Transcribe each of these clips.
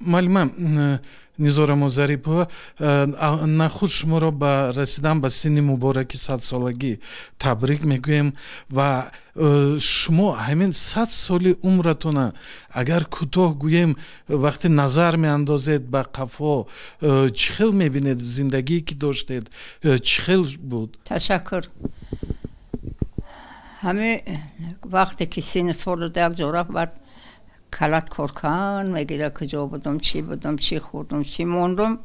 معلومه نزار مزارپور نخود شما را به رسیدن به سن مبارک 100 سالگی تبریک میگویم و شما همین 100 سال عمرتون اگر کوتاه گویم وقتی نظر میاندازید به قفا چخیل میبینید زندگی که داشتید چخیل بود؟ تشکر. همه وقتی که سن سال دیگر جورا بعد کلات کرکان میگیره کجا بودم چی خوردم چی موندم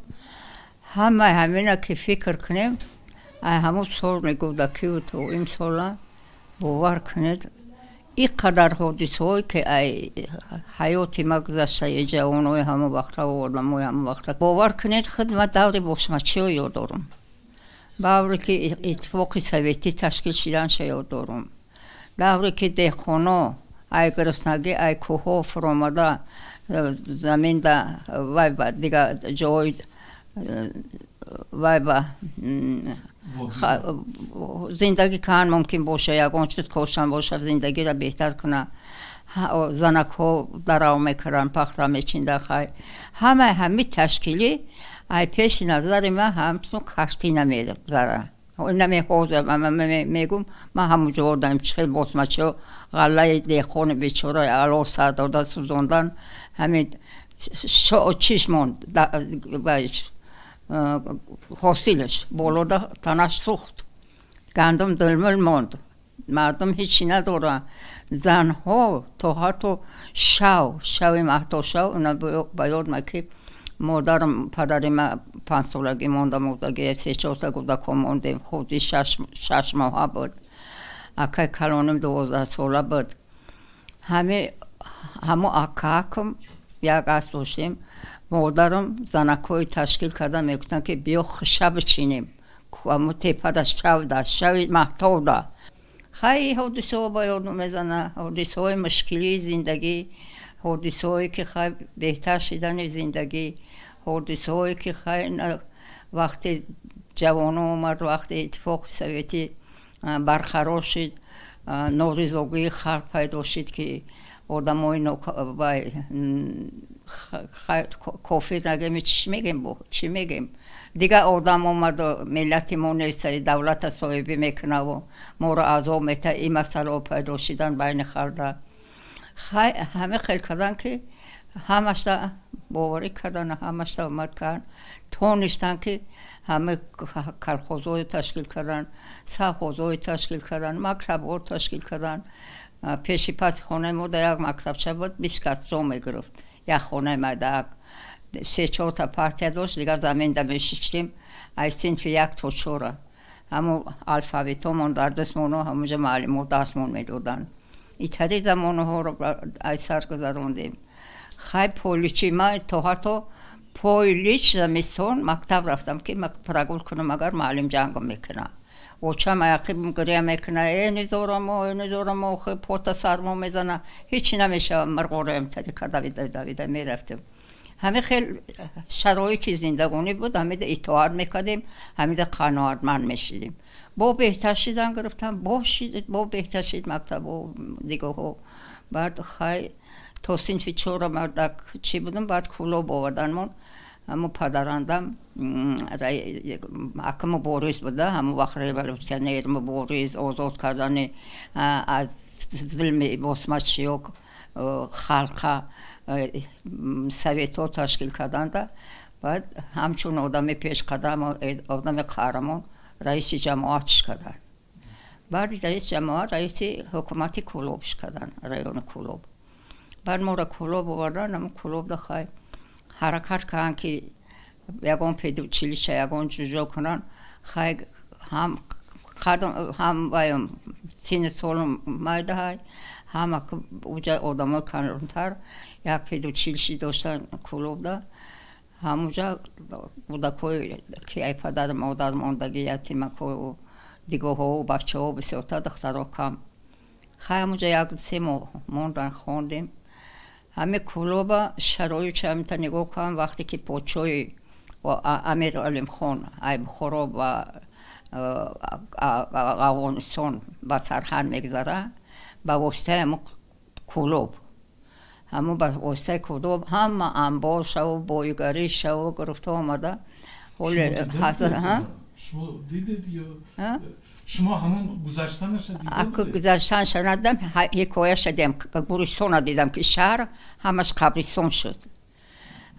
همینا که فکر کنیم همون سال میگوده که تو این سالا باور کنید این قدر حادثه هایی که حیاتی ما گذشته جوانای همه وقت و آدمای همه وقت باور کنید خدمت دوری بوسمچی رو یاد دارم دوری که اتفاق سویتی تشکیل شدن یاد دارم دوری که دهخانه ای گرسنگی ای کوه فرامده زمین دا وای با دیگه جای وای با زندگی کن ممکن باشه یکان چیز کشتن باشه زندگی را بهتر کنه زنک ها درام میکرن پخت را میچینده خواهی همه تشکیلی ای پیش نظر من همچون کشتی نمیداره نمیخوزم میگم من همونجا بردم چخیل باسمچه غله دیخون بیچاره علا سر داده سوزوندن همین چیش موند حاصلش بالا تنش سوخت گندم دلمل موند مردم هیچی نداره زنها تا حتی شوی محتا اونا باید مکیب مادرم پدرم 5 سالگی موندم مردگی 3-4 کودک موندیم خودی 6 ماه بود اکای کلانم 12 ساله بود همه اکاکم یک از داشتیم مادرم زنکای تشکیل کردن میگفتن که بیا خشه بچینیم همون تیپه داشت شوی محتاب ده خیلی حادثه ها باید میزنه حادثه های مشکلی زندگی حادثه هایی که خیلی بهتر شدن زندگی حادثه هایی که خیلی وقتی جوان اومد وقتی اتفاق سویتی برقرار شد ناریزگی خلق پیدا شد که آدم های کافی نگیم چی میگیم دیگه آدم اومد ملت ما نیست دولت صاحبی میکنه و ما را عذاب میته این مسئله پیدا شدن بین خلق همه خیلی کردن که همش تا باوری کردن همش تا اومد کردن تونستن که همه کلخوزهای تشکیل کردن سرخوزهای تشکیل کردن مکتب‌ها تشکیل کردن پیشی پس خونه ما در یک مکتبچه بود 20 کس جا میگرفت یک خونه ما در 3-4 تا پرتیه داشت دیگه زمین در میشیشتیم از صنف 1 تا 4 همون الفابیتمون در دستمون همونجا معلمات درسمون میدادن این طریق زمانه ها رو از سر گذروندیم خیلی پولیچی من تا حتی پولیچ زمستان مکتب رفتم که پرگول کنم اگر معلم جنگ میکنه و چم عقیبم گریه میکنه ای نزارم خیلی پوتا سرمو میزنه هیچی نمیشه مرغوره امتدی که دویده میرفتیم همه خیلی شرایطی زندگانی بود همه اطاعت میکردیم همه قناعتمند میشدیم با بهتر شدن گرفتم با بهتر شد مکتب و دیگه ها بعد خیلی تا صنف 4 مردک چی بودم بعد کلوب آوردن من همون پدرندم حکم مبارز بوده همون وقت ریولوشنیر مبارز آزاد کردن از ظلم باسمچی و خلق سویت ها تشکیل کردند بعد همچون آدم پیش قدم آدم قهرمان رئیس جماعتش کردن بعد رئیس جماعت رئیس حکومتی کلوبش کردن رایون کلوب بعد ما را کلوب آوردن همون کلوب دخواه حرکت کردن که یکان پیدو چلیشه یکان جوجا کنن خیلی هم بایم سین سال مایده های هم اوجا آدم ها کنرونتر یک پیدو چلیشی داشتن کلوب ده همونجا بودکوی که ای پدر مادر ماندگی یتیمکوی دیگه ها و بچه ها بسیارتر دخترها کم خیلی همونجا یک 3 ماه موندن خوندیم همه کلوب شرایط چه همیتا نگاه کنم وقتی که پوچوی و امیر علم خان ای بخورا و افغانستان با سرحد میگذاره با واسطه همون کلوب همون با اوسته کدوم هم انباش و بایگری و گرفته آمده حال حاضر ها شما دیدید یا شما همون گذشتنش دیدید؟ اکو گذشتن شنیدم حکایه شدیم گورستان دیدم که شهر همش قبرستان شد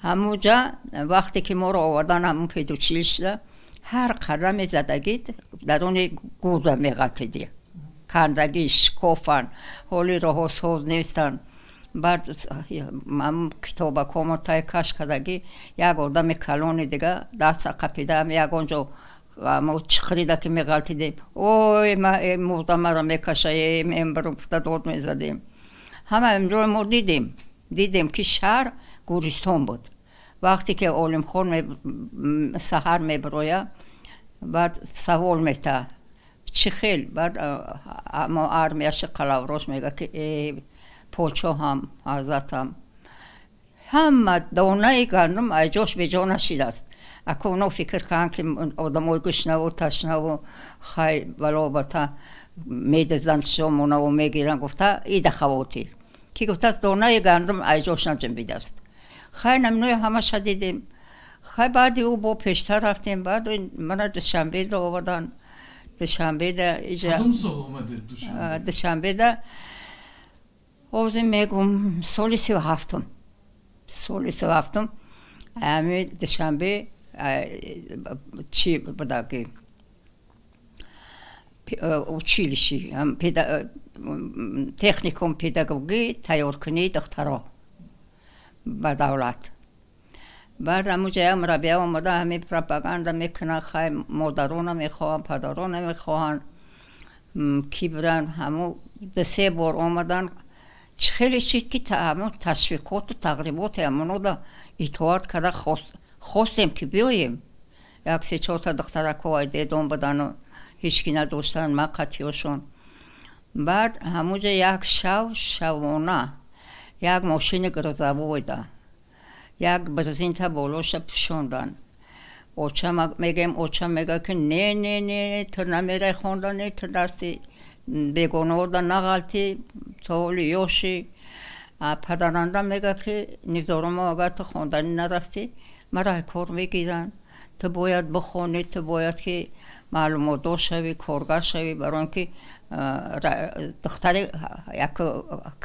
همونجا وقتی که ما رو آوردن همون پیدوچیلشده هر قدم زدگید در اون گوده میغلطیدی کندگی شکوفن حالی راه سوز نیستن بعد من کتاب کامو تای کش کردگی یک آدم کلونی دیگه دست قپیدم یک اونجا ما چخریده که میغلطیدیم اوی مردم را میکشه این برو داد میزدیم همه امروز ما دیدیم که شهر گورستان بود وقتی که علم خون سحر میبرویه بعد سوال میته چی خیل بعد ما آرمیش قلاوروش میگه که پوچو هم حضرت همه دانه گندم ایجاش به جا نشیده است اکو اونا فکر کنن که آدمای گشنه و تشنه و خیلی بلابتا میدزدن شمونه و میگیرن گفته ایده خواتیر که گفته دانه گندم ایجاش نجنبیده است خیلی نمنوی همه شدیدیم خیلی بعدی او با پیشتر رفتیم بعد من دوشنبه ده آوردن دوشنبه ده ایجا کدوم سال اومده دوشنبه؟ دوشنبه ده اوزی میگم سال 37 سال 37 امی دوشنبه چی بودگی училище تکنیکوم پداگوژی تیار کنی دخترها با دولت بعد همونجا مربی آمده همه پروپاگاندا میکنن خیلی مادران میخواهن پدران میخواهن کی برن همون سه بار آمدن خیلی چیز که همون تشویقات و تقریبات همونو دا اطاعت کرده خواستیم که بیاییم یک سه چهار تا دخترک های دیدون بدن و هیچکی نداشتن مقطعیشون بعد همونجا یک شبانه یک ماشین گرزوای ده یک برزین تا بالاش پشوندن اوچه میگه که نه تو نمیره خوندن تو دستی بیگناه ده نغلطی تو لیوشی پدرانده میگه که نیزارم اگر تو خوندنی نرفتی مرا کار میگیرن تو باید بخونی تو باید که معلومات داشته شوی کارگر شوی برای اینکه دختر یک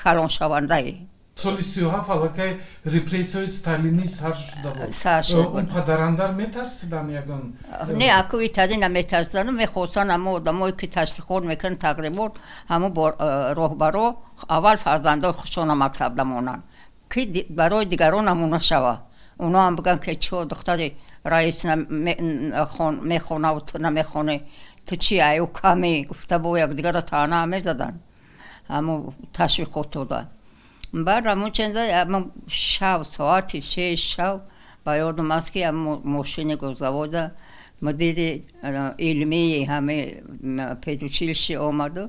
کلان شونده ای سال 37 علاقه ریپریسیون ستالینی سر شده بود اون پدراندر میترسیدن یکان نه اکو ایتادی نمیترسیدن میخواستن اما آدمایی که تشویقات میکنن تقریبا همون راهبرا اول فرزندای خودشون مکتب دمونن که برای دیگران همون شوه اونا هم بگن که چه دختر رئیس میخونه و تو نمیخونه تو چی ایو کمی گفته با یک دیگر تانه همه زدن همون تشویقات دادن بعد همون چنده ساعتی 6 با یادم است که ماشین گذواده مدیر علمی همه پیدوچیلشی آمده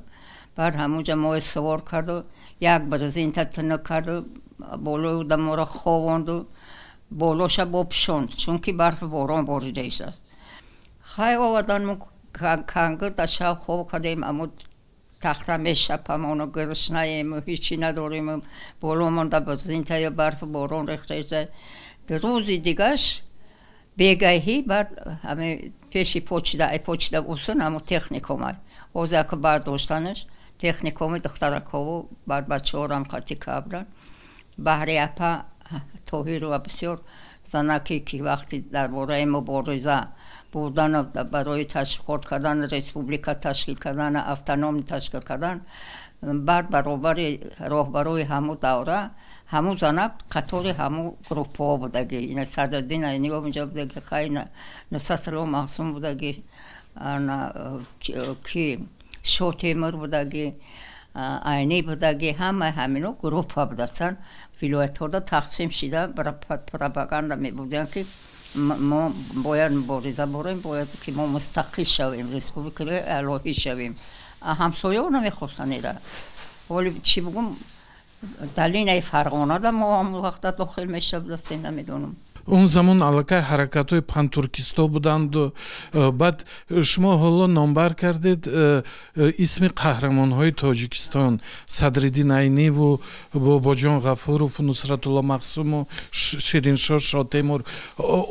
بعد همونجا ما سوار کرد و یک برزین تتنه کرد بالا دم ما را خواند و بالاش بپشوند چون که برف باران باریده است خیلی آوردن کنگر در شب خواب کردیم اما تخته میشپم اونو گرسنه‌ایم هیچی نداریم بالا مونده برزین تا برف باران ریخته است روز دیگهش بگاهی بعد همه پیشی پوچیده اوسن همون تکنیکومه اوزه که برداشتنش تکنیکومه دخترکا و بعد بچه ها رو هم قطعی کبرن بحری اپا توهیر و بسیار زنکی که وقتی در باره مبارزه بودن برای تشکیل کردن ریسپوبلیکا تشکیل کردن افتانوم تشکیل کردن بعد برابر راهبرای همو دوره همو زنک قطار همو گروپ ها بودگی این صدرالدین اینی اونجا بودگی خیلی نصرالله محسوم بودگی کی شوتیمر بودگی اینی بودگی همه همینو گروپ ها بودستن ولایت ها تقسیم شده برای پروپاگاندا می بودن که ما باید مبارزه بریم باید که ما مستقل شویم ریسپوبلیک الهی شویم همسایه ها نمیخواستن ایره ولی چی بگم دلیل فرقانه ده ما هم وقت داخل میشه بدستیم نمیدونم اون زمان علاقه حرکت‌های پانتورکیستا بودند و بعد شما حالا نامبر کردید اسم قهرمان‌های تاجیکستان صدرالدین عینی و باباجان غفورов و نصرت الله مقسوم و شیرینشاه شاه تیمور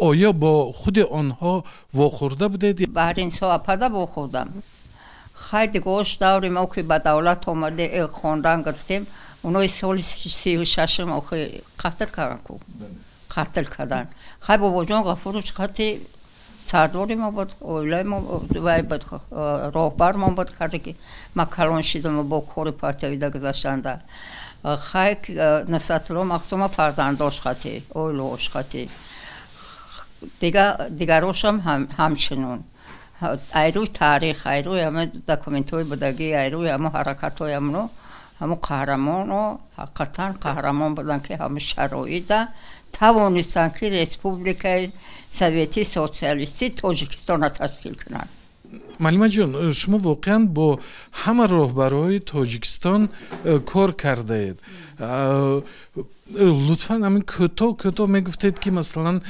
آیا با خود آنها واخورده بودید؟ بر این صحبت واخوردم. خیلی گوش داری ما که با دولت آمده خواندن گرفتیم اونای سال 36 ما که قتل کردن. خیلی باباجان غفور چقدر سرداری ما بود، اوله ما بود، راهبر ما بود که ما کلان شدیم و با کار پرتویده گذاشتنده. خیلی نصرت الله مقسوم فرزنداش خطی، اولاش خطی. دیگراش هم همچنون. ایروی تاریخ، ایروی همه دکومنتوی بودگی، ایروی همه حرکتوی همونو همه قهرمان و حقیقتا قهرمان بودن که همه شرایط توانستن که ریسپوبلیکای سوویتی سوسیالیستی تاجیکستان را تشکیل کنند. معلمه جان شما واقعا با همه راهبرهای تاجیکستان کار کرده اید. لطفا همین کوتاه میگفتید که مثلا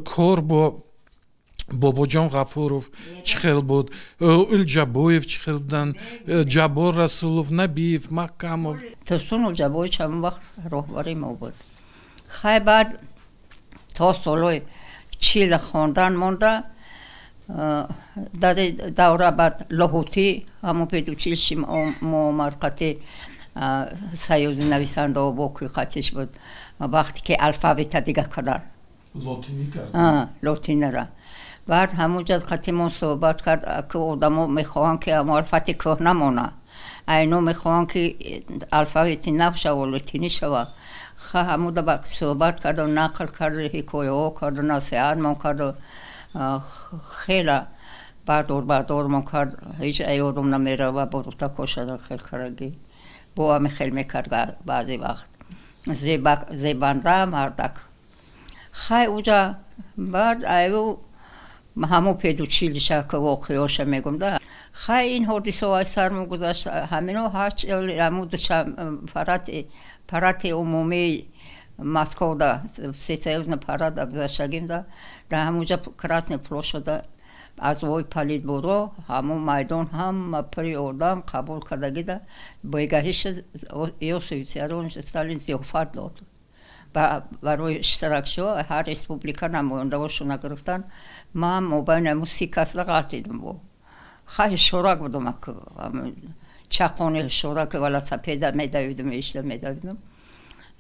کار با باباجان غفورов چه خیلی بود، الجابویف چه خیلی بودن، جبار رسولov، نبیف، محکمov. ترسون الجابویف چند وقت راهبری ما بود. خیلی بعد تا سالای 40 خواندن مونده. در دوره بعد لاهوتی همون پیدوچیلشیم مرکتی سیوز نویسنده و باقی خطیش بود وقتی که الفابت دیگه کردن لاتینی کردن لاتینی را بعد همونجا خطیمون صحبت کرد که آدمو میخوان که الفابت که نمونه اینو میخوان که الفابت نفشه و لاتینی شوه همونجا با صحبت کرد و نقل کرد حکایه ها کرد و نصیحت من کرد خیلی بردار من کرد هیچ ایادم نمیره و بروتا کشدن خیلی کرگی با همه خیلی میکرد بعضی وقت زیبنده مردک خیلی اوجا بعد ایو همو پیدوچیلشه که واقعیاشه میگم ده خیلی این حادثه های سرمو گذاشت همینو هرچ همو پرات عمومی مسکو ده سیسایوزن پرات گذاشتگیم ده در همونجا کراسن پلوشده از وی پلید برو همون میدان هم پری آدم قبول کردگی ده بایگاهیش یوسف سیارونش استالین زیافت داد برای اشتراک شو هر ریسپوبلیکا نماینده باشو نگرفتن من موبایل موسیقی اصلا قلتیدم با خیلی شورک بودم چقونه شورک ولی سپیده میدویدم اشتر میدویدم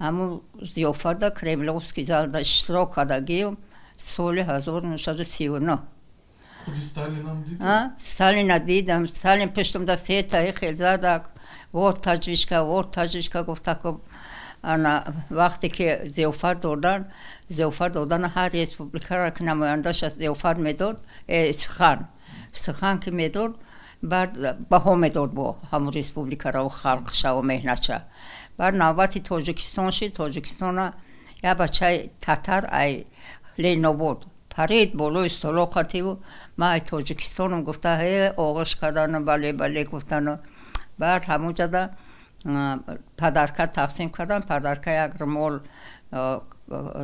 همون زیافت ده کریملوفسکی زالده اشتراک کردگیم سال 1939 خود ستالین هم دیدم؟ ستالین دیدم ستالین پشتم ده سه تایی خیلی زردک وارد تجریشکا گفته که وقتی که زیافت دادن هر ریسپوبلیکا را که نمایندهش از زیافت میداد سخن که میداد بعد بها میداد با همون ریسپوبلیکا را و خلقش و مهنتش بعد نوبتی تاجیکستان شد تاجیکستان یا بچه تتر ای لینا بود پرید بالای استلاقاتی و ما ای تاجیکستانم گفته هی آغاش کردن بله گفتن بعد همونجا ده پدرکه تقسیم کردن پدرکه یک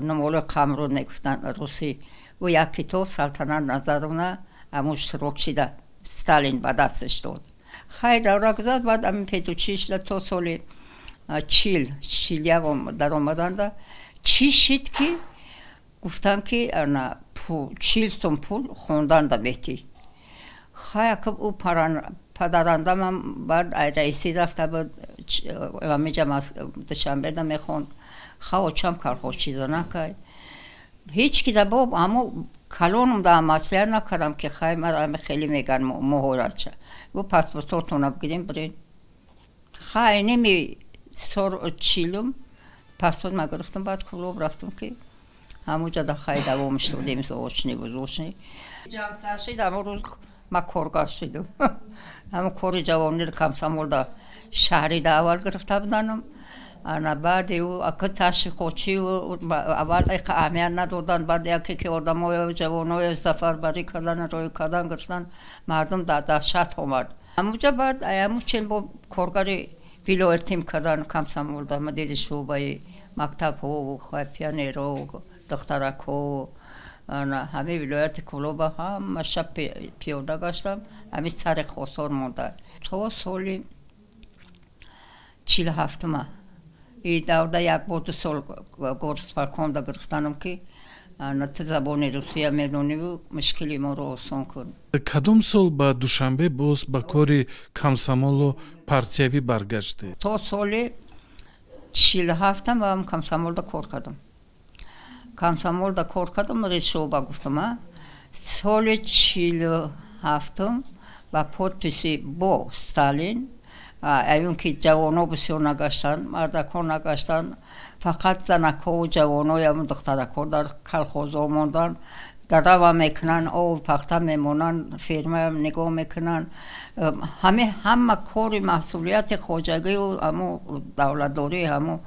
نمال قمرون نگفتن روسی و یک کتاب سلطنت نظرونه همون اشتراک شده ستالین به دستش داد خیلی دوره گذشت بعد همین پیدوچیش ده تا سال چیل یکم در آمدن ده چی شد که گفتن که چیلستون پول خوندن ده بهتی خیلی که او پدرنده من بعد رئیسی رفته بود همیجا دوشنبه ده میخوند خواهد چم کار خوش چیزا نکرد هیچ که ده باب همو کلانم ده مسئله نکردم که خیلی میگن مهارت چه و پاسپورتتون بگیریم برین خیلی نمی سر چیلم پاسپورت ما گرفتم بعد کلوب رفتم که همونجا ده خیلی دوامش دادیم زوشنی جنگ سرشید همون روز ما کارگاه شدم همون کاری جوانی رو کمسامول ده شهری ده اول گرفته بودنم انا بعد او اکه تشویقی و اول اهمیت ندادن بعد یکی که آدمای جوانای سفر بری کردن روی کردن گفتن مردم در دهشت اومد همونجا بعد همون چند با کارگری ولایتیم کردن کمسامول ده مدیر شعبه مکتب و پیانیر و دخترکو همه ولایت کلوبا هم شب پیاده گشتم همه سر خسار مونده تو سالی 47 این دورده یک بود 2 سال گرس فرکانده گرفتنم که تو زبان روسیه میدونی و مشکلی ما رو آسان کن کدام سال با دوشنبه باز با کاری کمسامول و پارتیوی برگشتی؟ تو سالی 47 با هم کمسامول دا کار کردم کمسامول دا کار کردم رئیس شعبه گفتم سال 47 با پودپیسی با ستالین ایون که جوانا بسیار نگشتن مردکان نگشتن فقط زنکا و جوانا یا دخترکا در کلخوزا موندن گروا میکنن او پخته میمونن فیرمه هم نگاه میکنن همه کار مسئولیت خواجگی و همو دولتداری همو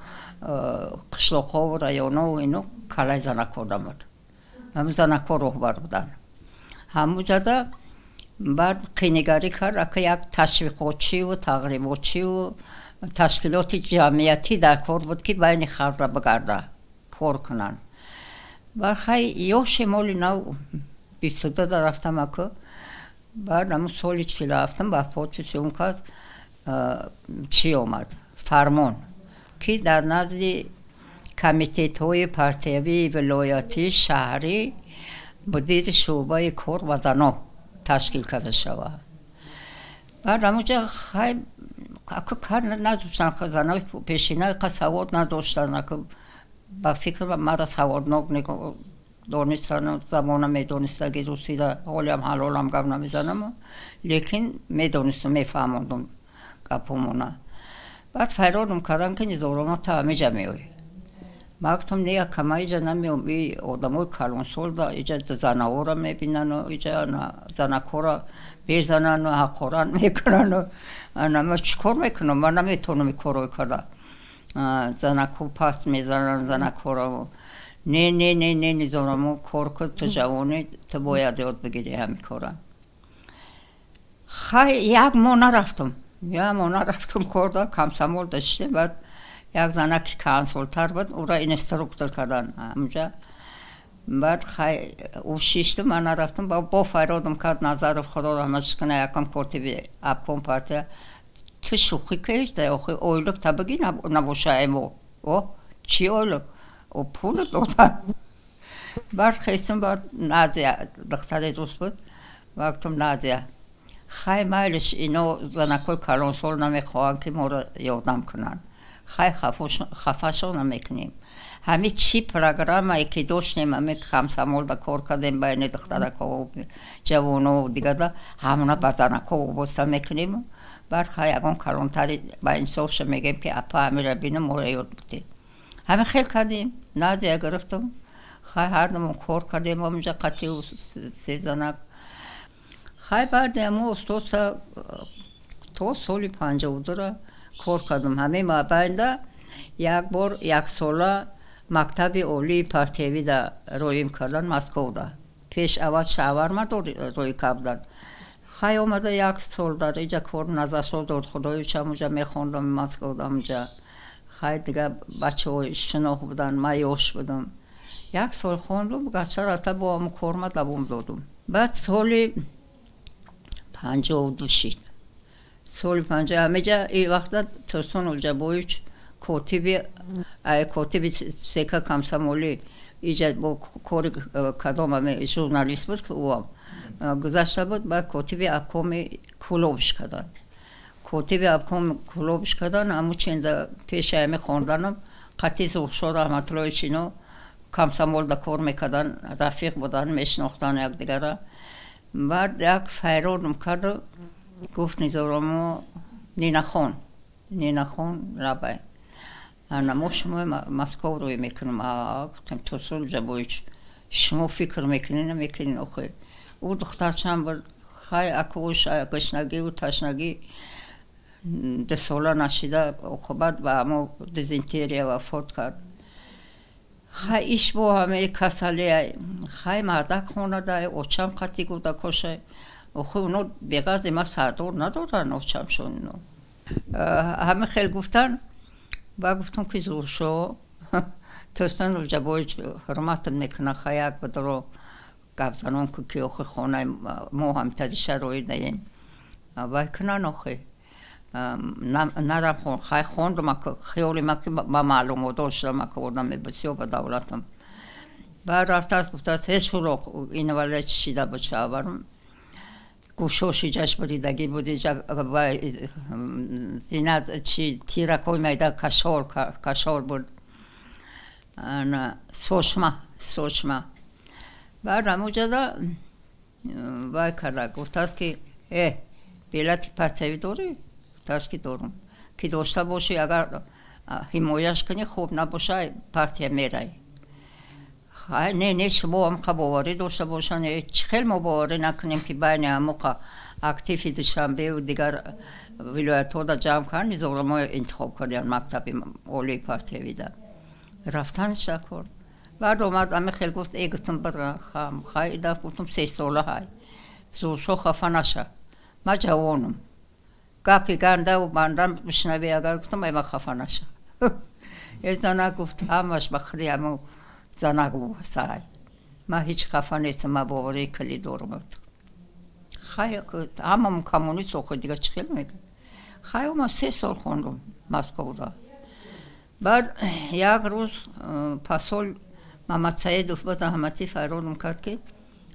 قشلاقها و رایانا و اینو کلای زنکا دامد همو زنکا روحبر بودن همو جده بعد قینگاری کرد که یک تشویقاتچی و تقریباتچی و تشکیلات جمعیتی در کار بود که بین خلق را بگرده کار کنن و خیلی یا شمال نو 22 در رفتم اکو بعد همون سالی 47 با پادپیسی اون کرد چی آمد فرمان که در نزد کمیته های پارتیوی ولایتی شهری مدیر شعبه کار و زنا تشکیل کرده شود بعد همونجا خیلی اکو کار نداشتن که زنای پیشینه که سواد نداشتن که با فکر مرا سوادناک نگاه دانستن زبانم میدانسته که روسی را حالی هم حلال هم گفت نمیزنم لیکن میدانستم میفهموندم گپمونه بعد فرارم کردن که نظارم تا همه جا میوی ما گفتم نه کمه ایجا نمیام ای آدمای کلانسول دا ایجا زنها را میبینن و ایجا زنکا را بیزنن و حقارن میکنن و ما چیکار میکنم من نمیتونم کارو کنم زنکو پس میزنن زنکا را نه نظارم کار کن تو جوانی تو باید یاد بگیری همین کارم خیلی یک ماه نرفتم کار دا کمسامول داشتیم بعد یک زنک که کنسولتر بود او را اینستروکتور کردن همجا بعد خیلی او شیشت من نرفتم با فرادم کرد نظر خدا را همش کنه یکم کارتی بی اپکن پارتی تو شوخی کشته اویلوک تا بگی نباشه ایمو چی اویلوک او پول دادن بعد خیستم بعد نازیه دختر دوست بود وقتم نازیه خیلی مایلش اینو زنکای کلانسول نمیخواهن که ما را یادم کنن خیلی خفاشون نمیکنیم همه چی پروگرام هایی که داشتیم همه کمسامول دا کار کردیم بین دخترکا و جوانا و دیگه دا همونا با زنکا و بسته میکنیم بعد خیلی اگون کلانتری با انصافش میگیم که اپا همه را بینم ما را یاد بودیم همه خیلی کردیم نازیه گرفتم خیلی هر دمون کار کردیم همونجا قطعی و 3 زنک خیلی بعد همون تو سالی 52 را کار کردم همه ما بینده یک بار یک ساله مکتب اولی پارتیوی دا رویم کردن مسکو دا پیش اول شاورما روی کردن خیلی اومده یک سال در اینجا کار نظر شد خدای چمونجا میخوندم مسکو دا اونجا خیلی دیگه بچه های شناخ بودن مایوش بودم یک سال خوندم گچه رفته با همون کارما دوام دادم بعد سالی 52 شید سال 50 همه جا این وقت ترسون اولجا بایش کاتبی سکه کمسامولی ایجاد با کار کدام همه ژورنالیست بود که او هم گذشته بود بعد کاتبی ابکام کلوبش کردن همون چند پیش همه خوندنم قطعی زوشا رحمت الله چینو کمسامول دا کار میکردن رفیق بودن میشناختن یک دیگر را بعد یک فرارم کرد گفت نظارمو نینا خان ربای ما شما مسکو روی میکنم گفتم تو سال جبایش شما فکر میکنین آخه او دختر چند بر خیلی اکوش گشنگی و تشنگی 2 ساله نشیده آخه بعد با همه دیزنتریا وفات کرد خیلی ایش با همه کسالی خیلی مردک خونه ده اوچم قطعی گوده کشه آخه اونو بگذی ما سردار ندارن اوچم شون همه خیلی گفتن و گفتم که زور شو Tostanu jaboj hromatad mekna khayak badro gavzanon ki oxe khonay mo ham tadisha roidayim va kna noxe nara khon khay khond mak khayoli mak ma malum doshtam ak ordam besiyo ba davlatam va raftas guftas hech shuro inavale chida bachavarm گوشوشی جاش بودی دگی بودی جا و زیناد چی تیرا کوی میدا کشور بود انا سوشما بعد همونجا دا وای کرده گفتاست که بیلاتی پرتوی داری؟ گفتاست که دارم که داشته باشی اگر حمایش کنی خوب نباشه پرتوی میرای نه شما هم باوری داشته باشن خیلی ما باوری نکنیم که بین هموقع اکتیفی دوشنبه و دیگر ولایت ها دا جمع کنی زور ما انتخاب کردیم مکتب اولی پارتی ویدن رفتن شکر بعد اومد همه خیلی گفت گفتم برگم خیلی دا گفتم 3 ساله های زوشو خفه نشه ما جوانم گپی گنده و بندم بشنوی اگر گفتم ما خفه نشه ایزانا گفت همش بخری همو زنگو سای ما هیچ خفه نیستم ما باوری کلی دورم خیلی همم کمونیست خود دیگه چخیل میگه خیلی ما 3 سال خوندم مسکو دا بعد یک روز پاسول محمد سعید افباد احمدی فرارم کرد که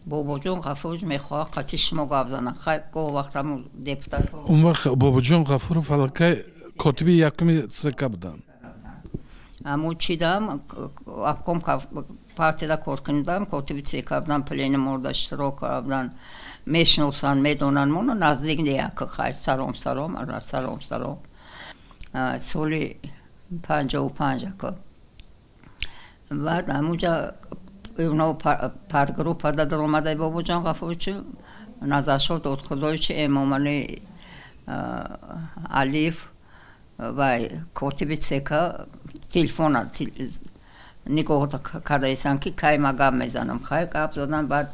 بابا جون غفور میخواه قطعی شما گفت خیلی گو وقت همون دپوتات اون وقت بابا جون غفور فلکه کتبی یکمی سکه بودن همون چیدم افکام پارتی دا کار کندم کتبی سکه بودن پلین مورد اشتراک کردن میشنوسن میدونن منو نزدیک نیاک خیلی سلام سالی 55 که بعد همونجا اونا پرگروپ در اومده بابا جان غفور چی نظرشو داد خدای چی امامانی علیف و کتبی سکه تلفن نگاه کرده ایسان که که مگم میزنم خیلی گپ زدن بعد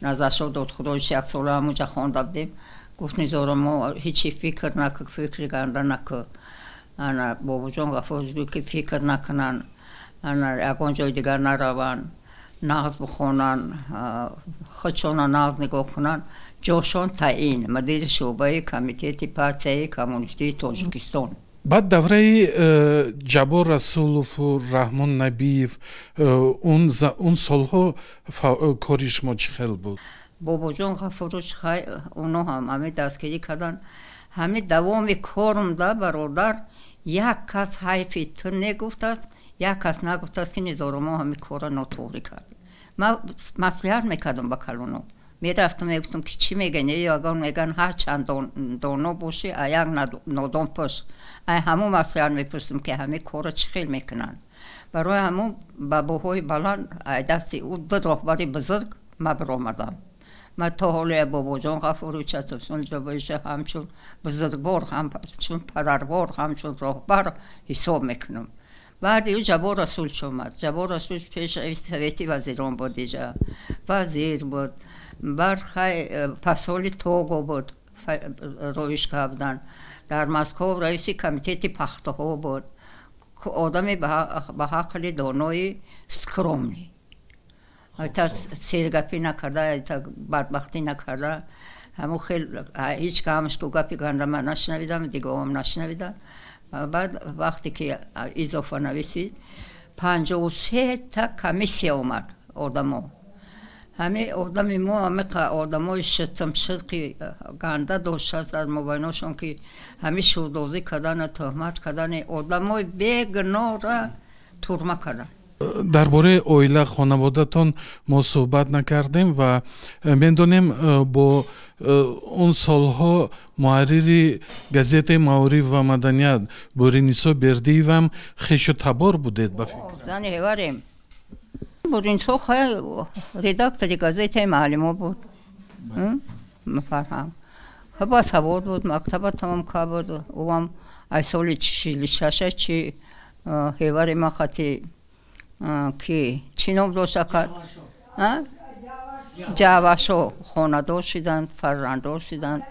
نظرشو داد خدای چی یک ساله همونجا خونده بودیم گفت نیزارم ما هیچی فکری گنده نکه انا بابا جان غفور که فکر نکنن انا یکان جای دیگر نرون نغز بخونن خودشون نغز نگاه کنن جاشون تعیین مدیر شعبه کمیته پارتی کمونیستی تاجیکستان بعد دوره جبار رسولوف و رحمان نبیف اون سالها کاری شما چه خیلی بود؟ بابا جان غفور اونا هم همه دستگیری کردن همه دوام کارم دا برادر یک کس حیفی تو نگفت است یک کس نگفت است که نظارم ما همه کارا ناطوری کرد ما مصلحت میکردم با کلونو میرفتم میگفتم که چی میگن یا اگر میگن هر چند دانو باشه یک نادان پشت همون مصلحت میپرسیم که همه کارا چی خیلی میکنن برای همون باباهای بلند دستی او دو راهبری بزرگ ما برآمدم ما تا حالا بابا جان غفور چطورسون جوایش همچون بزرگوار همچون پدروار همچون راهبر حساب میکنم بعد یه جبار رسول شد جبار رسول پیش سویتی وزیران بود دیجا وزیر بود بعد پسولی توگو بود رویش کردن در مسکو رئیسی کمیته پخته ها بود آدمی به حقلی دانای سکرومنی تا سیرگپی نکرده تا بدبختی نکرده همون خیلی هیچ که همش که گپی گنده من نشنویدم دیگه هم نشنویدم بعد وقتی که اضافه نویسید 53 تا کمیسی اومد آدمو همه آدمی ما همه آدمای شتم شرقی گنده داشته در مبیناشون که همه شودازی کردن تهمت کردن آدمای بیگناه را ترمه کردن درباره اویله خانوادتون ما صحبت نکردیم و میدونیم با اون سالها محرری گزیته معارف و مدنیت بورینیسا بردیو هم خیش و تبار بودید بفکر زنی هیوریم بورینیسا خیلی ریداکتری گزیته معلمه بود مفرهم خیلی تبار بود مکتبه تمام که بود او هم ای سالی چی چی هیوریم ما خطی کی چینوم دوستا کرد جواشو خونه داشتیدن فرزند داشتیدن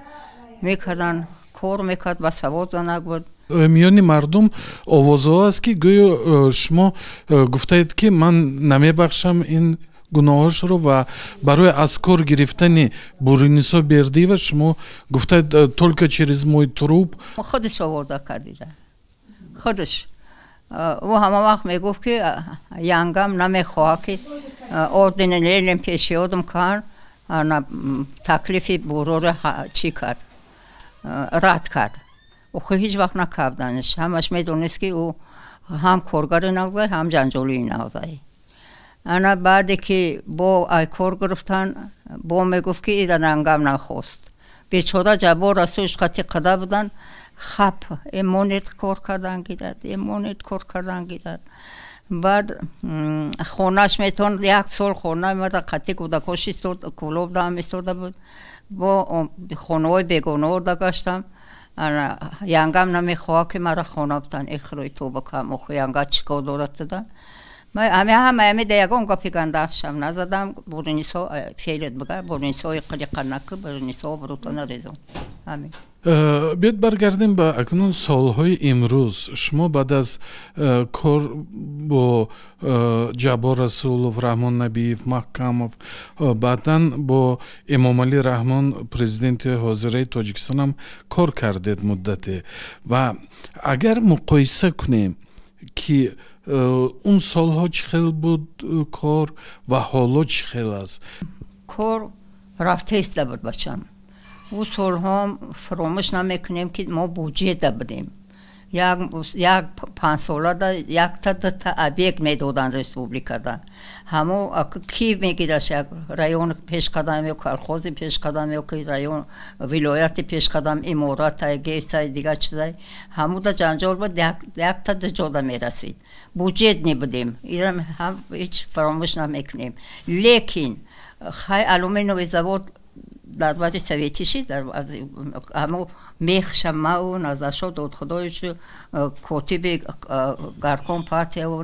میکردن کار میکرد و سواد زنک بود миёни мардум овозҳо аст ки гӯё шумо гуфтаед ки ман намебахшам ин гуноҳошро ва барои аз кор гирифтани Бурунисо Бердиева шумо гуфтаед только через мой труп. خودش آورده کردیده خودش او همه وقت میگفت که ینگم نمیخواه که اردن لیلم پیشیادم کن تکلیفی برو رو چی کرد رد کرد او خود هیچ وقت نکردنش همش میدونست که او هم کارگر نگذاری هم جنجالی نگذاری انا بعدی که با ای کار گرفتن با میگفت که ایران انگم نخواست بیچاره جبار رسوش قطعی قده بودن خب امونت کار کردن گیرد امونت کار کردن گیرد بعد خونش میتون یک سال خونه میده قطعی کودکاش استود کلوب دام استوده بود با خونه های بیگانه ورده گشتم ینگم نمیخواه که مرا خونه بتن اخروی تو بکنم اخو ینگه چیکار دارد دادن همه دیگان گپی گندافشم نزدم Бурунисо فعلت بگر Бурунисо قلیقه نکه Бурунисо بروتو نریزم همین بیاد برگردیم به اکنون سالهای امروز شما بعد از کار با جبار رسولов رحمان نبیев محکمов بعداً با امام علی رحمان پرزیدنت حاضره تاجیکستان هم کار کردید مدتی و اگر مقایسه کنیم که اون سالها چه خیلی بود کار و حالا چه خیلی است کار رفته است بود بچم او سالها فراموش نمیکنیم که ما بودجه دادیم یک 5 ساله دا یک تا ابیک میدادن ریسپوبلیکا دا همو کی میگیرش یک رایون پیش قدم یا کارخوزی پیش قدم یا که رایون ولایت پیش قدم امارات گیس دیگه چیزای همو دا جنجال بود یک تا جدا میرسید بودجه نبودیم ایران هم هیچ فراموش نمیکنیم لیکن خیلی آلومینیوم زاود در وضع سویتی شد در وضع همو میخ شما و نظرشو داد خدایش کاتب گرکان پارتی و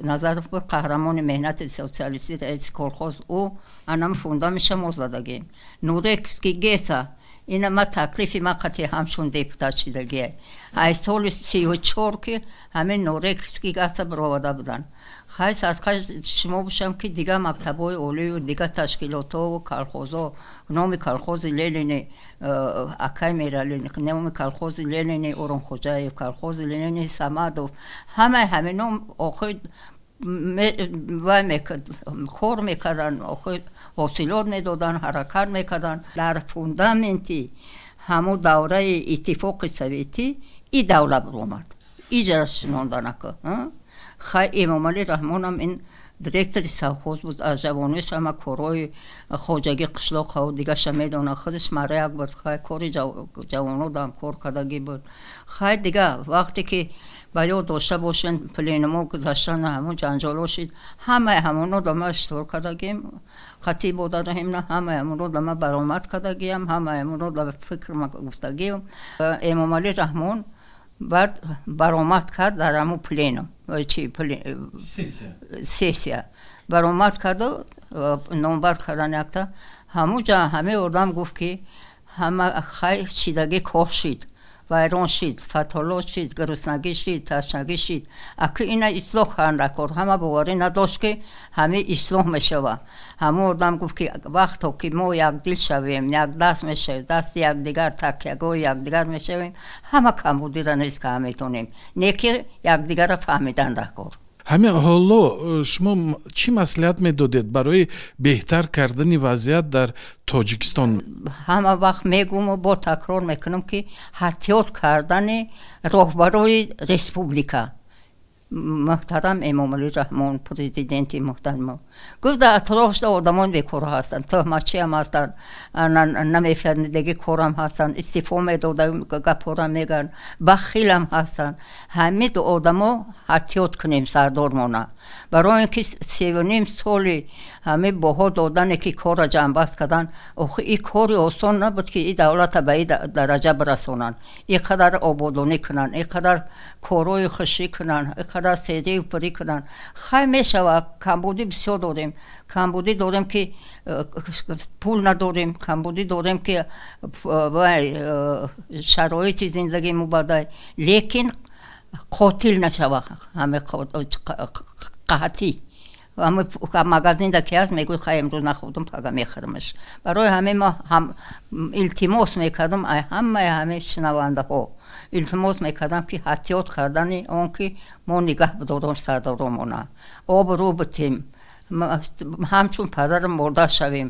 نظرف قهرمان مهنت سوسیالیستی رئیس کارخوز او انم فونده میشه موزدگیم نورکسکی گیسا این ما تکلیفی ما قطعی همشون دیپوتات شدگیه ای سال 34 که همین نورکسکی گیسا برآورده بودن خیلی از خیلی شما باشم که دیگه مکتبای اولی و دیگه تشکیلات و کارخوزا نام کارخوز لینی اکای میرالین نام کارخوز لینی اوران خوجای کارخوز لینی سمادو همه نام آخر و کار میکردن آخر وسیلات میدادن حرکت میکردن در فوندامنتی همو دوره اتفاق سویتی ای دوله برآمد ایجاش نوندن که خیلی امام علی رحمان هم این دیرکتر سوخوز بود از جوانیش هم کارهای خواجگی قشلاق ها و دیگه شمیدانه خودش مرک بود خیلی کاری جوانو دام کار کردگی بود خیلی دیگه وقتی که باید داشته باشن پلینمو گذاشتن همون جنجالو شد همونو دامه اشتور کردگیم قطعی بوده رحیم نه همونو دامه برآمد کردگیم همونو دامه فکر ما گفتگیم امام علی رحمان بعد برآمد کرد در همون پلینم سیسیا برآمد کرد و نمبر کردن یکتا همون جا همه اردم گفت که همه خیلی چیدگی کاشید ویران شد، فتالات شد، گرسنگی شد، تشنگی شد اگه اینا اصلاح کردن رکار همه باوری نداشت که همه اصلاح میشوه همه اردم گفت که وقتی که ما یک دل شویم یک دست میشویم دست یک دیگر تکیگو یک دیگر میشویم همه کمبودی را نیست که همه تونیم نیکی یک دیگر را فهمیدن رکار همه حالا شما چی مصلحت میدادید برای بهتر کردن وضعیت در تاجیکستان؟ همه وقت میگم و با تکرار میکنم که احتیاط کردن راهبرای ریسپوبلیکا محترم امام علی رحمان پرزیدنت محترم گفت در اطرافش آدمان بیکار هستند تهمتچی هم هستند نمیفهمیدگی کار هم هستند استعفا میدادن گپا میگن بخیل هم هستند همه دو آدما احتیاط کنیم سردارمانه برای اینکه 3.5 سالی همه باها دادن که کار جنبست کردن آخه این کاری آسان نبود که این دولت به این درجه برسونن اینقدر آبادانی کنن اینقدر کارهای خوشی کنن хара седи прикран хай мешава камбуди все дорем камбуди дорем ки пул надорем камбуди дорем ки шароити зиндагӣ мубадай лекин қотил нашава ҳаме қаҳатӣ магазин да ки аст мегӯяд хай имрӯз нахӯрдум пага мехӯрамаш барои ҳамин мо илтимос мекардам ҳамаи ҳамин шунавандаҳо илтимос мекардам ки ҳатиёт кардани он ки мо нигаҳ дорем сардаромона об рӯ битем ҳамчун падарам мурда шавем